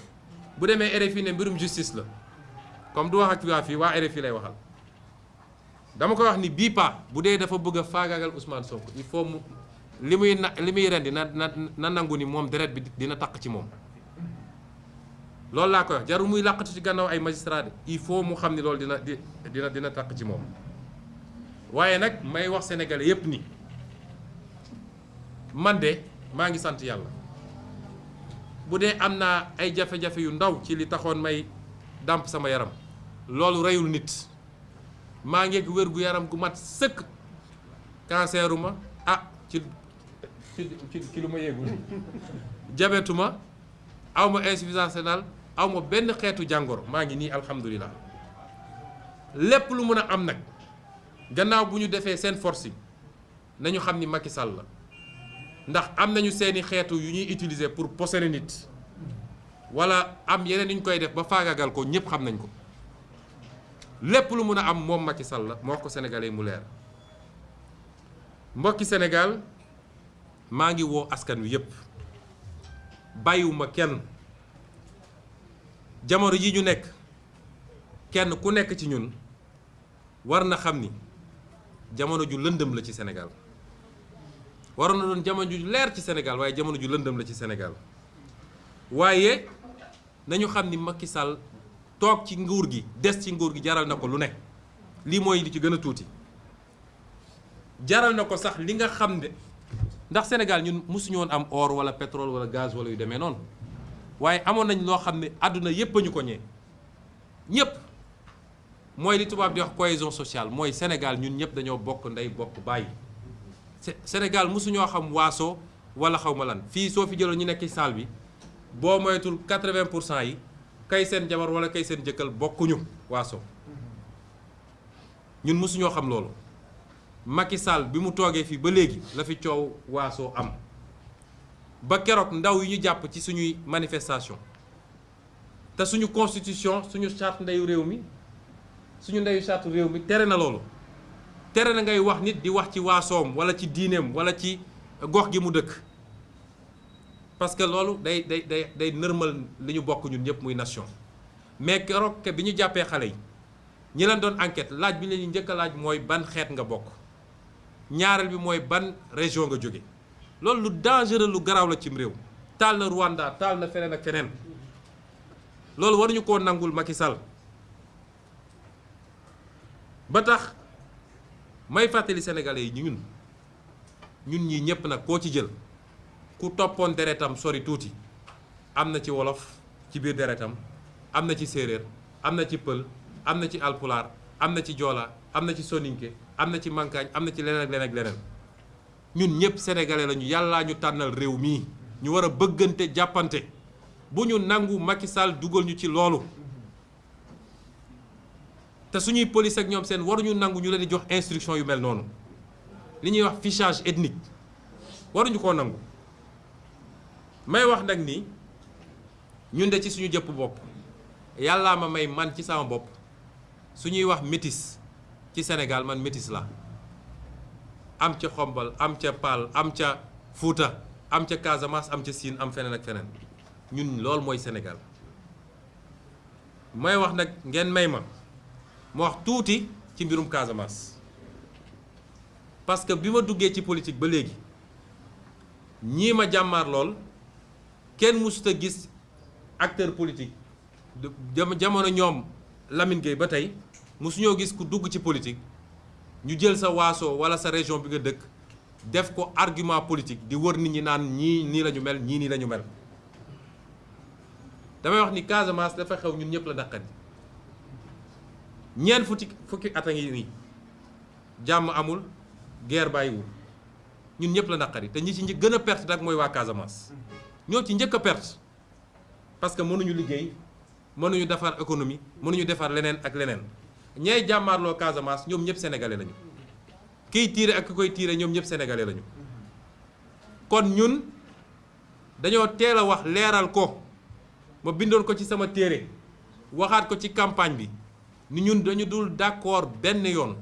bu demee RFI ne mbirum justice la comme du wax ak waa fii waa RFI lay waxal dama ko wax ni bii pa bu dee dafa bëgg a faagaagal Ousmane Sonko il faut mu li muy rendi na nangu ni moom deret bi dina taq ci moom loolu laa koy wax jarul muy làqatu ci gannaaw ay magistrat de il faut mu xam ni loolu dina taq ci moom. waaye nag may wax sénégalais yépp ni man de maa ngi sant yàlla bu dee am naa ay jafe-jafe yu ndaw ci li taxoon may dàmp sama yaram loolu reyul nit maa ngi ak wér-gu-yaram gu mat sëkk canceruma ci lu ma yéegul jabetuma aw ma insuffisance rénale aw ma benn xeetu jàngoro maa ngi nii alhamdulilah lépp lu mën a am nag gannaaw bu ñu defee seen forcing nañu xam ni Macky Sall la ndax am nañu seeni xeetu yu ñuy utiliser pour posséder nit wala am yeneen yu ñu koy def ba faagagal ko ñëpp xam nañ ko lépp lu mën a am moom Macky Sall la moo wax ko sénégalais mu leer mbokki Sénégal maa ngi woo askan wi yëpp bàyyiwuma kenn jamono yi ñu nekk kenn ku nekk ci ñun war na xam ni jamono ju lëndëm la ci Sénégal waroon na doon jamono ju leer ci Sénégal waaye jamono ju lëndëm la ci Sénégal waaye nañu xam ni Macky Sall toog ci nguur gi des ci nguur gi jaral na ko lu ne lii mooy li ci gën a tuuti jaral na ko sax li nga xam ne ndax Sénégal ñun mosuñu woon am or wala pétrole wala gaz wala yu demee noonu waaye amoon nañ loo xam ne àdduna yépp a ñu ko ñee ñépp mooy li tubaab di wax cohésion sociale mooy Sénégal ñun ñëpp dañoo bokk ndey bokk bàyyi Sénégal mosuñoo xam waaso wala xaw ma lan fii soo fi jëloon ñu nekk ci salle bi boo moytul 80% yi kay seen jabar wala kay seen jëkkal bokkuñu waaso ñun mosuñoo xam loolu Macky Sall bi mu toogee fii ba léegi la fi coow waaso am ba keroog ndaw yi ñu jàpp ci suñuy manifestation te suñu constitution suñu charte ndeyu réew mi suñu ndeyu charte réew mi tere na loolu tere na ngay wax nit di wax ci waasoom wala ci diineem wala ci gox gi mu dëkk parce que loolu day nërmal li ñu bokk ñun ñëpp muy nation mais keroog bi ñu jàppee xale yi ñi leen doon enquête laaj bi leen njëkk a laaj mooy ban xeet nga bokk ñaareel bi mooy ban région nga jóge loolu lu dangereux lu garaaw la cim réew taal na Rwanda taal na feneen ak feneen loolu waruñu koo nangul Macky Sall ba tax may fàttali sénégalais yi ñun ñii ñëpp nag koo ci jël ku toppoon deretam sori tuuti am na ci wolof ci biir deretam am na ci séeréer am na ci pël am na ci alpulaar am na ci joola am na ci soninke am na ci mankaañ am na ci leneen ak leneen ak leneen ñun ñëpp sénégalais lañu yàllaa ñu tànnal réew mii ñu war a bëggante jàppante bu ñu nangu Macky Sall dugal ñu ci loolu te suñuy police ak ñoom seen waruñu nangu ñu leen di jox instruction yu mel noonu li ñuy wax fichage ethnique waruñu koo nangu may wax nag ni ñun de ci suñu jëpp bopp yàllaa ma may man ci sama bopp suñuy wax métis ci Sénégal man métis la am ca xombal am ca Paal am ca Fuuta am ca Casamance am ca Siin am feneen ak feneen ñun loolu mooy Sénégal may wax nag ngeen may ma wax tuuti ci mbirum Casamance parce que bi ma duggee ci politique ba léegi ñii ma jàmmaar lool kenn mësut a gis acteur politique jamono ñoom Lamine Gueye ba tey mësuñoo gis ku dugg ci politique ñu jël sa waaso wala sa région bi nga dëkk def ko argument politique di wër nit ñi naan ñii nii la ñu mel ñii nii la ñu mel damay wax ni Casamance dafa xew ñun ñëpp la naqari ñeent fukki at a ngi nii jàmm amul guerre bàyyiwul ñun ñëpp la naqari te ñi ci gën a perte nag mooy waa Casamance ñoo ci njëkk a perte parce que mënuñu liggéey mënuñu defar économie mënuñu defar leneen ak leneen ñay jàmmaarloo Casamance ñoom ñëpp sénégalais lañu kiy tiire ak ki koy tiire ñoom ñëpp sénégalais lañu kon ñun dañoo teel a wax leeral ko ma bindoon ko ci sama téere waxaat ko ci campagne bi ni ñun dañu dul d'accord benn yoon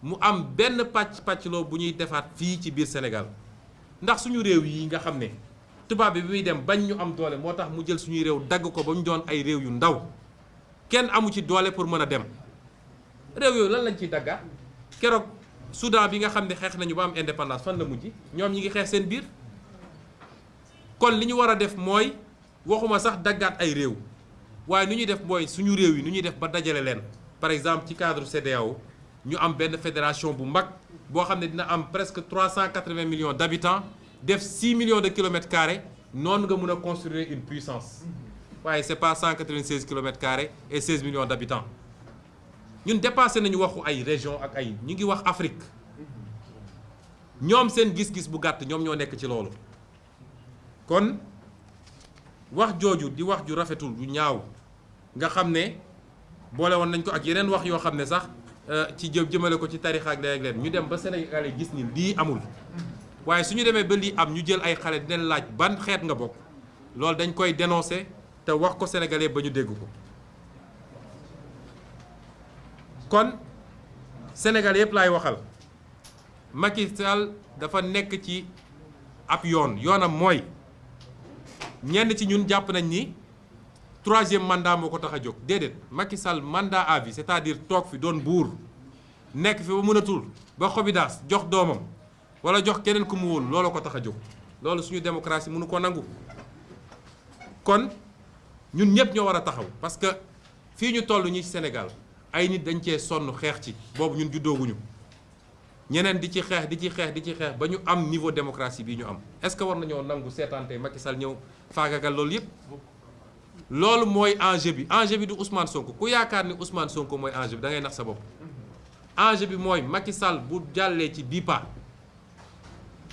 mu am benn pàccloo bu ñuy defaat fii ci biir Sénégal ndax suñu réew yi nga xam ne tubaab bi muy dem bañ ñu am doole moo tax mu jël suñuy réew dagg ko ba ñu doon ay réew yu ndaw kenn amu ci doole pour mën a dem réew yooyu lan lañ ciy daggaat keroog Soudan bi nga xam ne xeex nañu ba am indépendance fan la mujj ñoom ñi ngi xeex seen biir kon li ñu war a def mooy waxuma sax daggaat ay réew waaye nu ñuy def mooy suñu réew yi nu ñuy def ba dajale leen par exemple ci cadre CEDEAO ñu am benn fédération bu mag boo xam ne dina am presque 380 millions d'habitants def 6 millions de kilomètres carrés noonu nga mën a construire une puissance waaye c'est pas 196 kilomètres carrés et 16 millions d'habitants ñun dépassé nañu waxu ay région ak ay ñu ngi wax Afrique ñoom seen gis-gis bu gàtt ñoom ñoo nekk ci loolu kon wax jooju di wax ju rafetul ju ñaaw nga xam ne boole woon nañ ko ak yeneen wax yoo xam ne sax ci jëmale ko ci tarixa ak leen ñu dem ba Sénégalais gis ni lii amul waaye su ñu demee ba lii am ñu jël ay xale di leen laaj ban xeet nga bokk loolu dañ koy dénoncer te wax ko Sénégalais ba ñu dégg ko kon Sénégalais yëpp laay waxal Macky Sall dafa nekk ci ab yoonam mooy ñenn ci ñun jàpp nañ ni 3e mandat moo ko tax a jóg déedéet Macky Sall mandat à vie c'est-à-dire toog fi doon buur nekk fi ba mënatul ba xobidaas jox doomam wala jox keneen ku mu wóolu loolu ko tax a jóg loolu suñu démocratie mënu ko nangu kon ñun ñëpp ñoo war a taxaw parce que fii ñu toll ñi ci Sénégal ay nit dañ cee sonn xeex ci boobu ñun juddooguñu ñeneen di ci xeex ba ñu am niveau démocratie bii ñu am est-ce que war nañoo nangu seetaante Macky Sall ñëw faagagal loolu yëpp loolu mooy enjeu bi du Ousmane Sonko ku yaakaar ni Ousmane Sonko mooy enjeu bi da ngay nax sa bopp enjeu bi mooy Macky Sall bu jàllee ci bii pa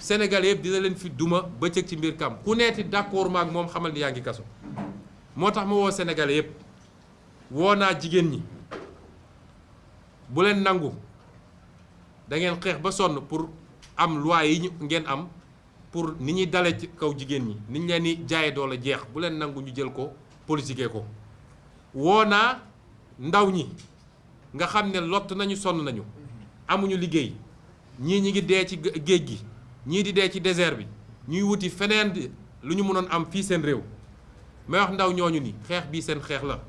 Sénégalais yëpp dina leen fi duma bëccëg ci mbir kam ku neeti d'accord maak moom xamal ni yaa ngi kaso moo tax ma woo Sénégalais yëpp woo naa jigéen ñi bu leen nangu da ngeen xeex ba sonn pour am loi yi ngeen am pour ni ñuy dale ci kaw jigéen ñi ni ñu leen di jaaye doole jeex bu leen nangu ñu jël ko politiquer ko woo naa ndaw ñi nga xam ne lott nañu sonn nañu amuñu liggéey ñii ñi ngi dee ci géej gi ñii di dee ci désert bi ñuy wuti feneen lu ñu mënoon am fii seen réew may wax ndaw ñooñu ni xeex bii seen xeex la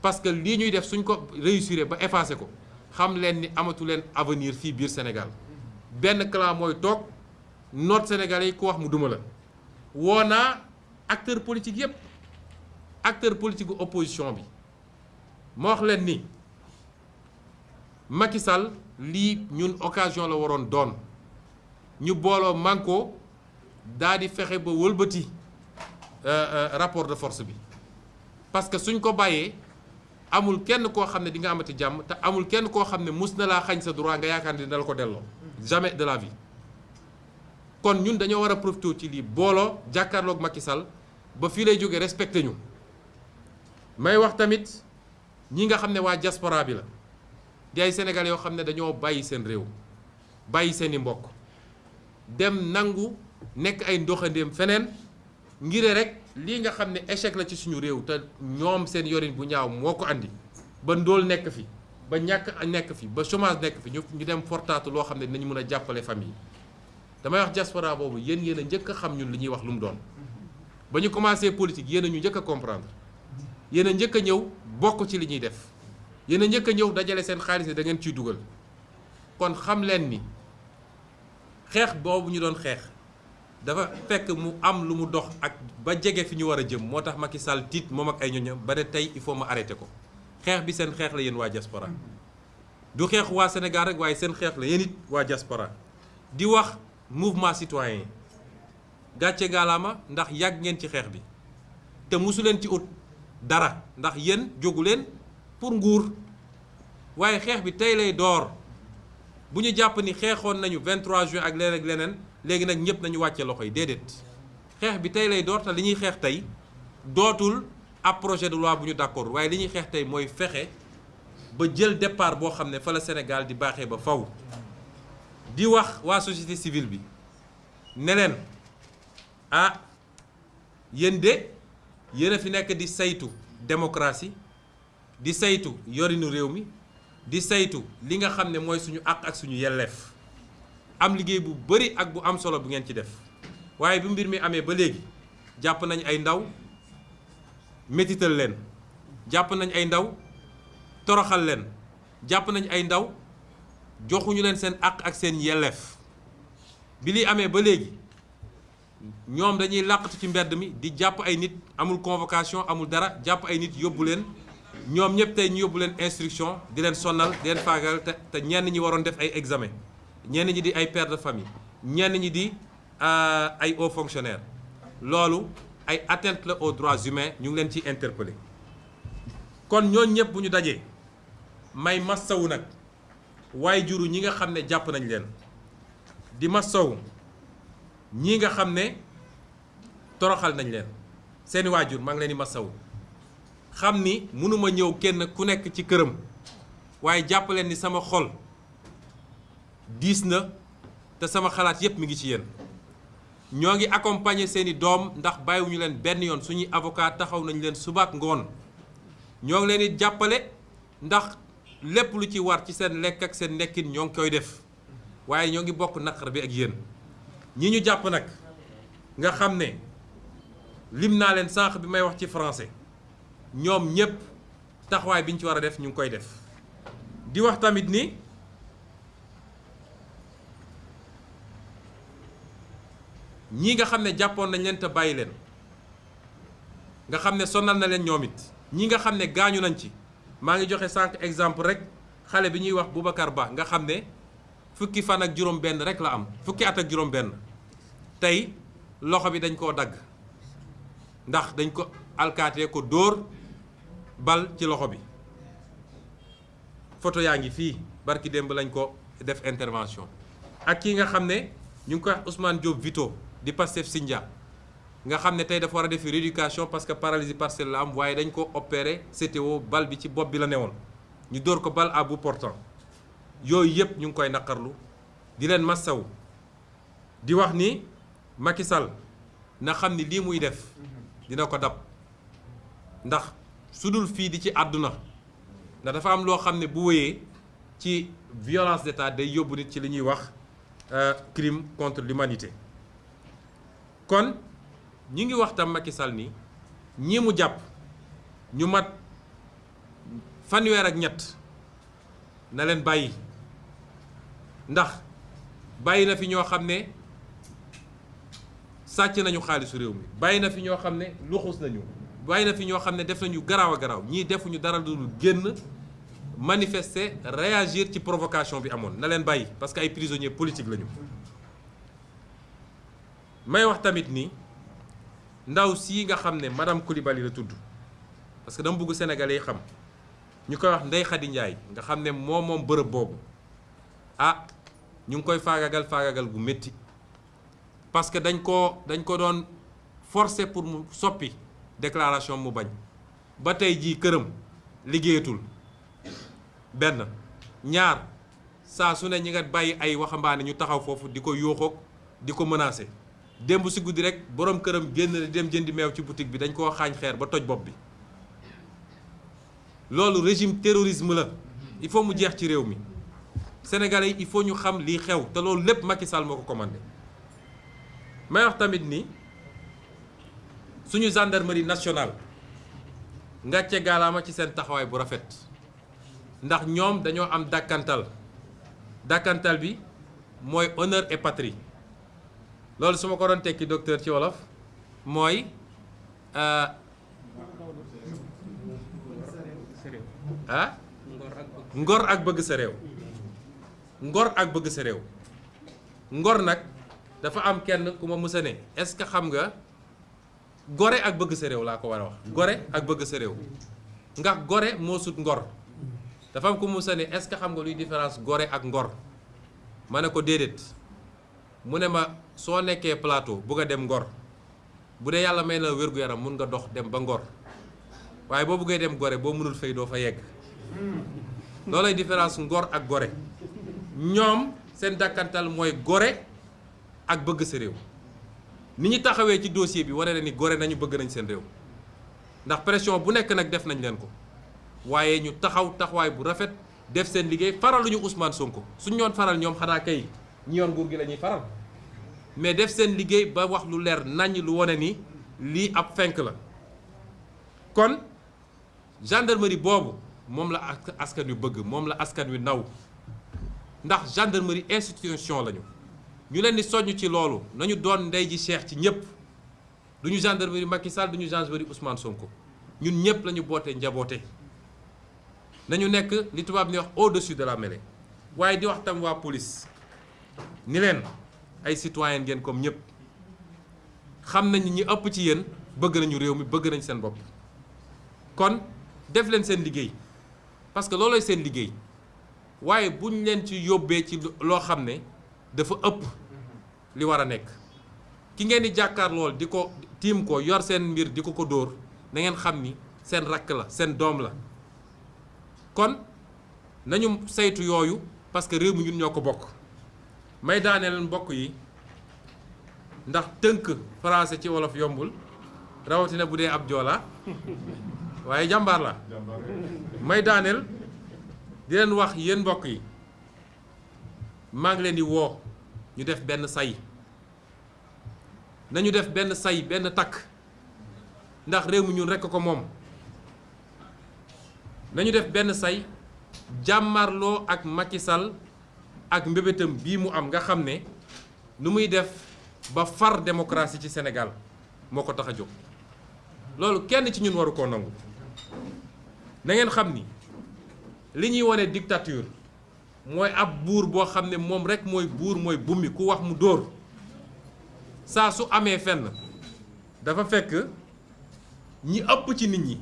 parce que lii ñuy def suñ ko réussir ba effacer ko xam leen ni amatu leen avenir fii biir Sénégal benn clan mooy toog noot Sénégalais yi ku wax mu duma la woo naa acteur politique yépp acteur politique gu opposition bi ma wax leen ni Macky Sall lii ñun occasion la waroon doon ñu booloo manko daa di fexe ba wëlbati rapport de force bi parce que suñ ko bàyyee amul kenn koo xam ne di nga amati jàmm te amul kenn koo xam ne mus na laa xañ sa droit nga yaakaar ni dina la ko delloo jamais de la vie kon ñun dañoo war a profité ci lii booloo jàkkaarloog Macky Sall ba fii lay jógee respecté ñu may wax tamit ñi nga xam ne waa diaspora bi la di ay Sénégalais yoo xam ne dañoo bàyyi seen réew bàyyi seeni mbokk dem nangu nekk ay ndoxandéem feneen ngir rek lii nga xam ne échec la ci suñu réew te ñoom seen yorin bu ñaaw moo ko andi ba ndóol nekk fi ba ñàkk nekk fi ba chômage nekk fi ñu dem fortaatu loo xam ne dinañu mën a jàppale famille damay wax diaspora boobu yéen a njëkk a xam ñun li ñuy wax lu mu doon ba ñu commencé politique yéen a ñu njëkk a comprendre yéen a njëkk a ñëw bokk ci li ñuy def yéen a njëkk a ñëw dajale seen xaalis ne da ngeen ciy dugal kon xam leen ni xeex boobu ñu doon xeex dafa fekk mu am lu mu dox ak ba jege fi ñu war a jëm moo tax Macky Sall tiit moom ak ay ñoñam ba ne tey il faut ma arrêté ko xeex bi seen xeex la yéen waa diaspora du xeex waa Sénégal rek waaye seen xeex la yéen it waa diaspora di wax mouvement citoyen gàcce gaalaama ndax yàgg ngeen ci xeex bi te mosu leen ci ut dara ndax yéen jógu leen pour nguur waaye xeex bi tey lay door bu ñu jàpp ni xeexoon nañu 23 juin ak leneen ak leneen léegi nag ñëpp nañu wàcce loxo yi déedéet xeex bi tey lay door te li ñuy xeex tey dootul ab projet de loi bu ñu d'accord waaye li ñuy xeex tey mooy fexe ba jël départ boo xam ne fa la Sénégal di baaxee ba faw di wax waa société civile bi ne leen ah yéen de yéen a fi nekk di saytu démocratie di saytu yorinu réew mi di saytu li nga xam ne mooy suñu àq ak suñu yelleef am liggéey bu bari ak bu am solo bu ngeen ci def waaye bi mbir mi amee ba léegi jàpp nañ ay ndaw métital leen jàpp nañ ay ndaw toroxal leen jàpp nañ ay ndaw joxuñu leen seen àq ak seen yelleef bi li amee ba léegi ñoom dañuy làqatu ci mbedd mi di jàpp ay nit, amul convocation amul dara, jàpp ay nit yóbbu leen ñoom ñëpp tey ñu yóbbu leen instruction di leen sonnal di leen faagal te ñenn ñi waroon def ay examen, ñenn ñi di ay pères de famille, ñenn ñi di ay hauts fonctionnaires. loolu ay atteinte la aux droits humains, ñu ngi leen ciy interpeller. kon ñooñu ñëpp bu ñu dajee may massawu nag waaye juru ñi nga xam ne jàpp nañ leen, di massawu ñii nga xam ne toroxal nañ leen seeni waajur, maa ngi leen di massawu. xam ni mënuma ñëw kenn ku nekk ci këram, waaye jàpp leen ni sama xol diis na te sama xalaat yépp mi ngi ci yéen. ñoo ngi accompagner seeni doom ndax bàyyiwuñu leen benn yoon, suñuy avocat taxaw nañ leen suba ak ngoon. ñoo ngi leen di jàppale ndax lépp lu ci war ci seen lekk ak seen nekkin ñoo ngi koy def, waaye ñoo ngi bokk naqar bi ak yéen. ñi ñu jàpp nag nga xam ne lim naa leen sànq bi may wax ci français, ñoom ñëpp taxawaay bi ñu ci war a def ñu ngi koy def. di wax tamit ni ñii nga xam ne jàppoon nañ leen te bàyyi leen, nga xam ne sonal na leen ñoom it, ñi nga xam ne gaañu nañ ci. maa ngi joxe sànq exemple rek xale bi ñuy wax Boubacar Ba nga xam ne fukki fan ak juróom benn rek la am, fukki at ak juróom benn. tey loxo bi dañ koo dagg ndax dañ ko alkaatee ko dóor bal ci loxo bi. photo yaa ngi fii, barki démb lañ ko def intervention. ak kii nga xam ne ñu ngi koy wax Ousmane Diop Vito di Pastef Sindia, nga xam ne tey dafa war a def rééducation parce que paralysie partielle la am, waaye dañ ko opéré CTO, bal bi ci bopp bi la newoon, ñu dóor ko bal à bout portant. yooyu yëpp ñu ngi koy naqarlu, di leen massaw, di wax ni Macky Sall na xam ni lii muy def dina ko dab, ndax su dul fii di ci àdduna, ndax dafa am loo xam ne bu wéyee ci violence d'État day yóbbu nit ci li ñuy wax crime contre l'humanité. kon ñi ngi wax tam Macky Sall ni ñii mu jàpp ñu mat fanweer ak ñett na leen bàyyi, ndax bàyyi na fi ñoo xam ne sàcc nañu xaalisu réew mi, bàyyi na fi ñoo xam ne luxus nañu, bàyyi na fi ñoo xam ne def nañu garaaw a garaaw. ñii defuñu dara lu dul génn manifester, réagir ci provocation bi amoon. na leen bàyyi parce que ay prisonniers politiques lañu. may wax tamit ni ndaw sii nga xam ne madame Coulibaly la tudd, parce que dama bëgg sénégalais yi xam, ñu koy wax Ndeye Khady Ndiaye nga xam ne moom bërëb boobu, ñu ngi koy faagagal gu métti, parce que dañ ko doon forcer pour mu soppi déclaration mu bañ. ba tey jii këram liggéeyatul. benn ñaar, saa su ne ñi nga bàyyi ay waxambaane ñu taxaw foofu di ko yóoxoog di ko menacer. démb si guddi rek borom këram génn di dem jëndi meew ci boutique bi, dañ koo xaañ xeer ba toj bopp bi. loolu régime terrorisme la, il faut mu jeex ci réew mi. Sénégalais yi il faut ñu xam lii xew, te loolu lépp Macky Sall moo ko commandé. may wax tamit ni suñu gendarmerie nationale ngàcce gaalaama ci seen taxawaay bu rafet, ndax ñoom dañoo am dàkkantal bi mooy honneur et patrie. loolu su ma ko doon tekki docteur ci wolof mooy ngor ak bëgg sa réew. ngor ak bëgg sa réew. ngor nag dafa am kenn ku ma mësa ne est-ce que xam nga gore ak bëgg sa réew laa ko war a wax. gore ak bëgg sa réew ndax gore moo sut ngor. dafa am ku mësa ne est-ce que xam nga luy différence gore ak ngor. ma ne ko déedéet. mu ne ma soo nekkee plateau bugg a dem Ngor, bu dee yàlla may na wér-gu-yaram mun nga dox dem ba Ngor, waaye boo buggee dem Gore boo mënul fay doo fa yegg. loolay différence ngor ak gore. ñoom seen dàkkantal mooy gore ak bëgg sa réew. ni ñu taxawee ci dossier bi wane na ni gore nañu, bëgg nañ seen réew, ndax pression bu nekk nag def nañ leen ko, waaye ñu taxawaay bu rafet def seen liggéey. faraluñu Ousmane Sonko, suñ ñoon faral ñoom xanaa kay ñi yoon nguur gi la ñuy faral, mais def seen liggéey ba wax lu leer naññ lu wone ni lii ab fenk la. kon gendarmerie boobu moom la askan wi bëgg, moom la askan wi naw, ndax gendarmerie institution lañu. ñu leen di soññ ci loolu nañu doon ndey ji Cheikh ci ñëpp duñu gendarmerie Macky Sall duñu gendarmerie Ousmane Sonko ñun ñëpp la ñu boote njaboote nañu nekk li tubaab ni wax au-dessus de la mêlée waaye di wax tam waa police ni leen ay citoyen ngeen comme ñëpp xam nañ ñi ëpp ci yéen bëgg nañu réew mi bëgg nañ seen bopp kon def leen seen liggéey parce que loolooy seen liggéey waaye buñ leen ci yóbbee ci loo xam ne dafa ëpp li war a nekk ki ngeen di jàkkaar lool di ko tiim ko yor seen mbir di ko dóor na ngeen xam ni seen rakk la seen doom la kon nañu saytu yooyu parce que réew mi ñun ñoo ko bokk may daaneel mbokk yi ndax tënk français ci wolof yombul rawatina bu dee ab joola waaye jàmbaar la may daaneel di leen wax yéen mbokk yi maa ngi leen di woo ñu def benn say nañu def benn say benn takk ndax réew mi ñun rekk ko moom nañu def benn say jàmmarloo ak Macky Sall ak mbébétam bii mu am nga xam ne nu muy def ba far démocratie ci Sénégal moo ko tax a jóg loolu kenn ci ñun waru koo nangu na ngeen xam ni li ñuy wane dictature mooy ab buur boo xam ne moom rek mooy buur mooy bummi ku wax mu dóor saa su amee fenn dafa fekk ñi ëpp ci nit ñi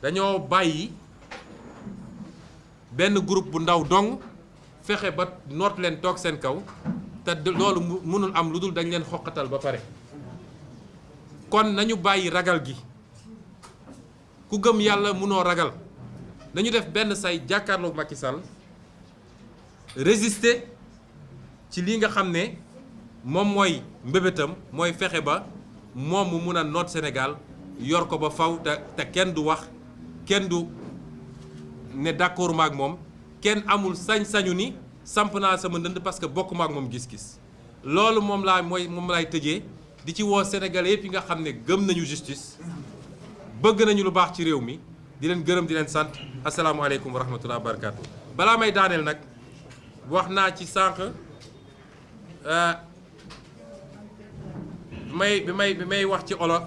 dañoo bàyyi benn groupe bu ndaw dong fexe ba noot leen toog seen kaw te loolu mënul am lu dul dañ leen xoqatal ba pare kon nañu bàyyi ragal gi ku gëm yàlla mënoo ragal nañu def benn say jàkkaarloog Macky Sall résister ci li nga xam ne moom mooy mbébétam mooy fexe ba moom mu mun a noot Sénégal yor ko ba faw te kenn du wax kenn du ne d'accord maak moom kenn amul sañ-sañu ni samp naa sama ndënd parce que bokk maak moom gis-gis loolu moom laay tëjee di ci woo sénégalais yëpp yi nga xam ne gëm nañu justice bëgg nañu lu baax ci réew mi di leen gërëm di leen sant asalaamualeykum wa rahmatulah wa barakaatu. balaa may daaneel nag wax naa ci sànq bi may wax ci olof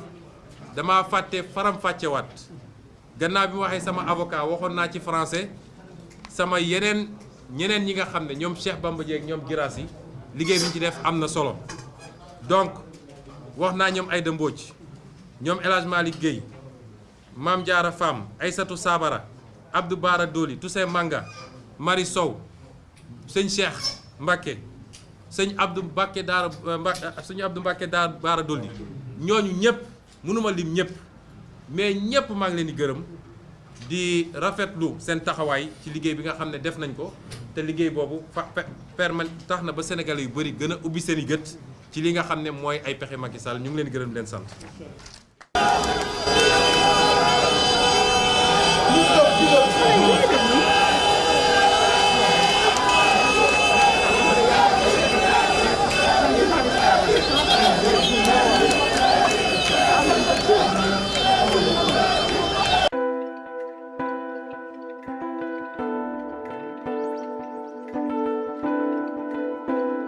dama fàtte faram-fàccewaat gannaaw bi ma waxee sama avocat waxoon naa ci français sama ñeneen ñi nga xam ne ñoom Cheikh Bamba Dièye ak ñoom Girassi liggéey bi ñu ci def am na solo donc wax naa ñoom Aïda Mbodj ñoom El Hadj Malick Guèye Mame Diarra Fam Aïssatou Sabara Abdou Bara Dolly Toussaint Manga Marie Sow sëñ Cheikh Mbacké sëñ Abdou Mbacké Daara Bara Dolly ñooñu ñëpp mënuma lim ñëpp mais ñëpp maa ngi leen di gërëm di rafetlu seen taxawaay ci liggéey bi nga xam ne def nañ ko te liggéey boobu tax na ba Sénégalais yu bëri gën a ubbi seen i gët ci li nga xam ne mooy ay pexe Macky Sall ñu ngi leen gërëm di leen sant. Let's go.